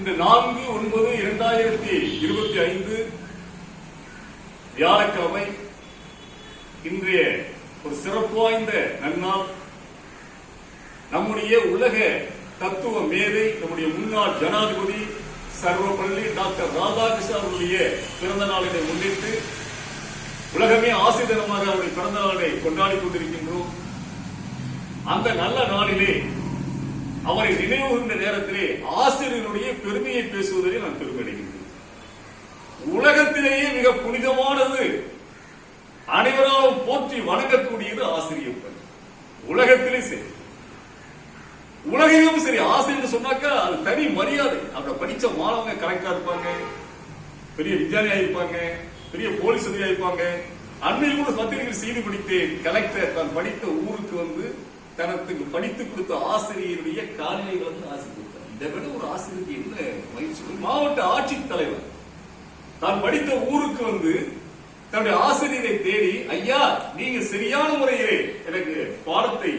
இந்த 4/9/2025 வியாழக்கிழமை இன்றைய ஒரு சிறப்பு வாய்ந்த நன்னாள். நம்முடைய உலக தத்துவ மேதை, நம்முடைய முன்னாள் ஜனாதிபதி சர்வப்பள்ளி டாக்டர் ராதாகிருஷ்ணன் அவர்களுடைய பிறந்த நாளினை முன்னிட்டு உலகமே ஆசை தினமாக அவருடைய பிறந்த நாளை கொண்டாடி கொண்டிருக்கின்றோம். அந்த நல்ல நாளிலே அவரை நினைவுகின்ற நேரத்திலே ஆசிரியருடைய பெருமையை பேசுவதிலே நான் பெருமையடைகின்றேன். உலகத்திலேயே மிக புனிதமானது, அனைவராலும் போற்றி வணங்கக்கூடியது ஆசிரியர் பணி. உலகத்திலே சரி, உலகையும் சரி, ஆசிரியர் சொன்னாக்கா அது தனி மரியாதை. அவரை படிச்ச மாணவங்க கரெக்டா இருப்பாங்க, பெரிய விஞ்ஞானியா இருப்பாங்க, பெரிய போலீஸ் அதிகாரியா இருப்பாங்க. அண்மையில் கூட பத்திரிகையில் செய்தி படித்தேன். கலெக்டர் தான் படித்த ஊருக்கு வந்து தனக்கு படித்துக் கொடுத்த ஆசிரியருடைய காலையை வந்து ஆசி கொடுத்தார். இதை விட ஒரு ஆசிரியருக்கு என்ன மகிழ்ச்சி! மாவட்ட ஆட்சித்தலைவர் தான் படித்த ஊருக்கு வந்து தன்னுடைய ஆசிரியரை தேடி, ஐயா நீங்க சரியான முறையிலே எனக்கு பாடத்தை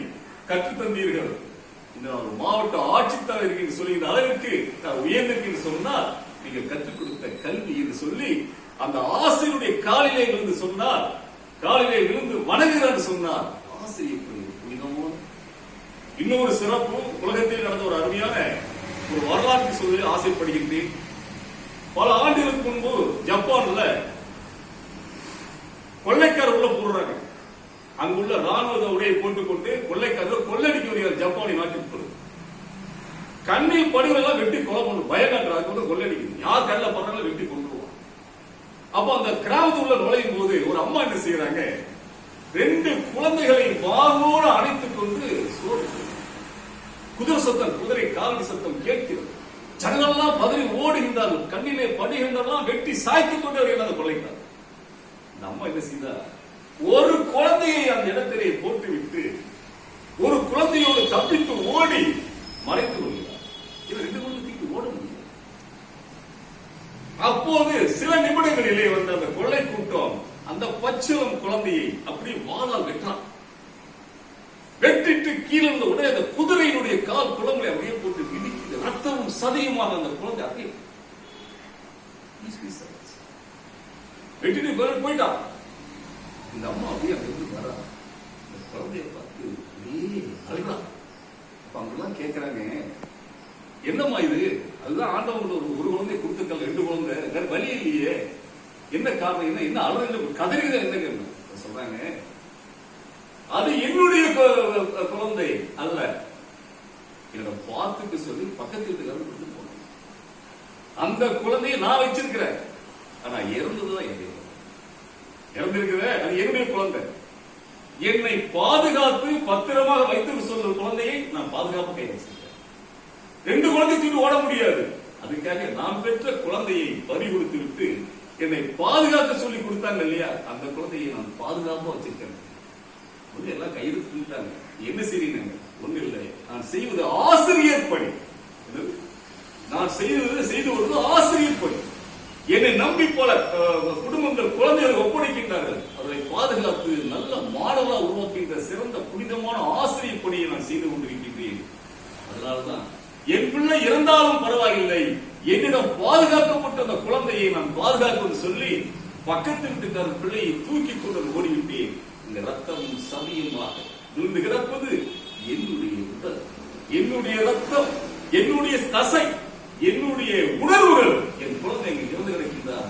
கற்றுத் தந்தீர்கள், இந்த மாவட்ட ஆட்சித்தலைவருக்கு சொல்லுகிற அளவிற்கு நான் உயர்ந்திருக்கேன் சொன்னால் நீங்கள் கற்றுக் கொடுத்த கல்வி என்று சொல்லி அந்த ஆசிரியருடைய காலிலே விழுந்து சொன்னார், காலிலே விழுந்து வணங்குகிறார் சொன்னார். ஆசிரியர் புனிதமான இன்னொரு சிறப்பு, உலகத்தில் நடந்த ஒரு அருமையான ஒரு வரலாற்று சொல்ல ஆசைப்படுகின்றேன். பல ஆண்டுகளுக்கு முன்பு ஜப்பான்ல கொள்ளைக்காரர் உள்ள போடுறாங்க. அங்குள்ள ராணுவ உடையை போட்டுக்கொண்டு கொள்ளைக்காரர் கொள்ளடிக்க வருகிறார் ஜப்பானிய நாட்டுக்கு. கண்ணில் படிவெல்லாம் வெட்டி கொலை பண்ணு பயக்காட்டுறாங்க, கொள்ளடிக்கணும். யார் கண்ணில் படுறாங்க வெட்டி கொண்டுருவாங்க. அப்ப அந்த கிராமத்துக்குள்ள நுழையும் போது ஒரு அம்மா என்ன செய்யறாங்க, 2 குழந்தைகளை வாரோடு அணைத்துக் கொண்டு குதிரை சத்தம், குதிரை காலடி சத்தம் கேட்கிறது. ஜனங்கள்லாம் பதறி ஓடுகின்றார்கள். கண்ணிலே படுகின்றெல்லாம் வெட்டி சாய்த்துக் கொண்டு வருகிறார் கொள்ளைக்காரர். இந்த அம்மா என்ன செய்தார், ஒரு குழந்தையை அந்த இடத்திலே போட்டுவிட்டு ஒரு குழந்தையோடு தப்பித்து ஓடி மறைத்து கொள்கிறார். இவர் 2 குழந்தைக்கு ஓட முடியும். அப்போது சில நிமிடங்களிலே வந்த அந்த கொள்ளை கூட்டம் அந்த பச்சிளம் குழந்தையை அப்படியே வாளால் வெட்டான். வெட்டிட்டு கீழே இருந்த உடனே அந்த குதிரையினுடைய கால் குளங்களை அப்படியே போட்டு மிதிக்கிறது. ரத்தமும் சதையுமாக அந்த குழந்தை அப்படியே வெட்டிட்டு போயிட்டான். இந்த அம்மா அப்படியே அங்கிருந்து வரா, இந்த குழந்தைய பார்த்து அழுகிறான். அவங்கெல்லாம் கேட்கிறாங்க, என்னம்மா இது? அதுதான் ஆண்டவங்க ஒரு குழந்தை கொடுத்துக்கல, 2 குழந்தை, வேற வழி இல்லையே, என்ன காரணம், என்ன என்ன அழுது கதறித என்ன சொல்றாங்க, அது என்னுடைய குழந்தை அல்ல, என்னோட பார்த்துட்டு சொல்லி பக்கத்து வீட்டுக்காரர் கொடுத்து போனேன். அந்த குழந்தையை நான் வச்சிருக்கிறேன், ஆனா இறந்ததுதான் இறந்திருக்கிற அது என்னுடைய குழந்தை. என்னை பாதுகாத்து பத்திரமாக வைத்து சொல்ற குழந்தையை நான் பாதுகாப்பு கை வச்சிருக்கேன். 2 குழந்தை தூக்கி ஓட முடியாது. அதுக்காக நான் பெற்ற குழந்தையை பறி கொடுத்து விட்டு என்னை பாதுகாக்க சொல்லி கொடுத்தாங்க இல்லையா, அந்த குழந்தையை நான் பாதுகாப்பா வச்சிருக்கேன். எல்லாம் கையெழுத்துட்டாங்க. என்ன செய்றீங்க? ஒண்ணு இல்லை, நான் செய்வது ஆசிரியர் பணி. நான் செய்து வருவது ஆசிரியர் பணி. என்னை நம்பி பல குடும்பங்கள் குழந்தைகளை ஒப்படைக்கின்றார்கள். அதை பாதுகாத்து நல்ல மாடலா உருவாக்குகின்ற சிறந்த புனிதமான ஆசிரியர் பணியை நான் செய்து கொண்டிருக்கின்றேன். அதனால்தான் என் பிள்ளை இறந்தாலும் பரவாயில்லை, என்னிடம் பாதுகாக்கப்பட்ட அந்த குழந்தையை நான் பாதுகாக்கும் சொல்லி பக்கத்து வீட்டுக்கார பிள்ளையை தூக்கி கொண்டு ஓடிவிட்டேன். இந்த ரத்தமும் சதியுமாக விழுந்து கிடப்பது என்னுடைய உடல், என்னுடைய ரத்தம், என்னுடைய தசை, என்னுடைய உணர்வுகள். என் குழந்தை இருந்து கிடக்கின்றார்,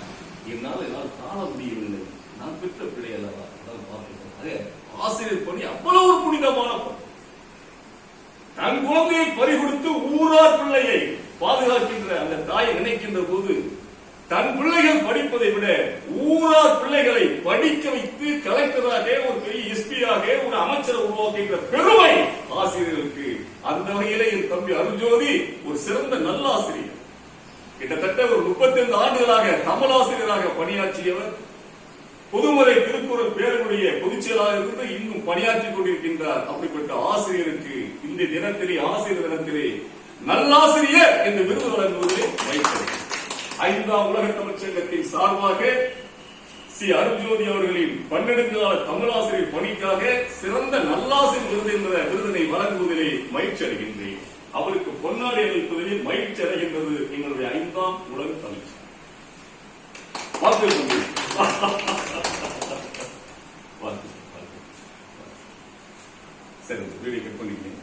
என்னால் காண முடியவில்லை. நான் பெற்ற பிள்ளை அல்லவா, அதான் பார்க்கிறேன். ஆசிரியர் பணி அவ்வளவு ஒரு புனிதமான பணி. தன் குழந்தையை பறிகொடுத்து ஊரார் பிள்ளையை பாதுகாக்கின்ற அந்த தாயை நினைக்கின்ற போது, தன் பிள்ளைகள் படிப்பதை விட ஊரார் பிள்ளைகளை படிக்க வைத்து கலெக்டராக, ஒரு பெரிய எஸ்பியாக, ஒரு அமைச்சரை உருவாக்குகின்ற பெருமை ஆசிரியர்களுக்கு. அந்த வகையிலே என் தம்பி அருள்ஜோதி ஒரு சிறந்த நல்ல ஆசிரியர். கிட்டத்தட்ட ஒரு 35 ஆண்டுகளாக தமிழாசிரியராக பணியாற்றியவர். பொதுமறை திருக்குறள் பேரனுடைய பொதுச் செயலாளர் இருந்து இன்னும் பணியாற்றிக் கொண்டிருக்கின்றார். அப்படிப்பட்ட ஆசிரியருக்கு இந்த தினத்திலே, ஆசிரியர் தினத்திலே நல்லாசிரியர் என்று விருது வழங்குவதை வைத்தது. 5ஆம் உலக தமிழ்ச் சங்கத்தின் சார்பாக சி அருள்ஜோதி அவர்களின் 12 கால தமிழாசிரியர் பணிக்காக சிறந்த நல்லாசிரியர் விருது என்ற விருதினை வழங்குவதிலே மகிழ்ச்சி அடைகின்றேன். அவருக்கு பொன்னாடை அளிப்பதில் மகிழ்ச்சி அடைகின்றது எங்களுடைய 5ஆம் உலக தமிழ்ச்சி. வாழ்த்துக்கள் தம்பி. வாழ்த்துக்கள். சரி, வீடியோ கட் பண்ணிக்கிறேன்.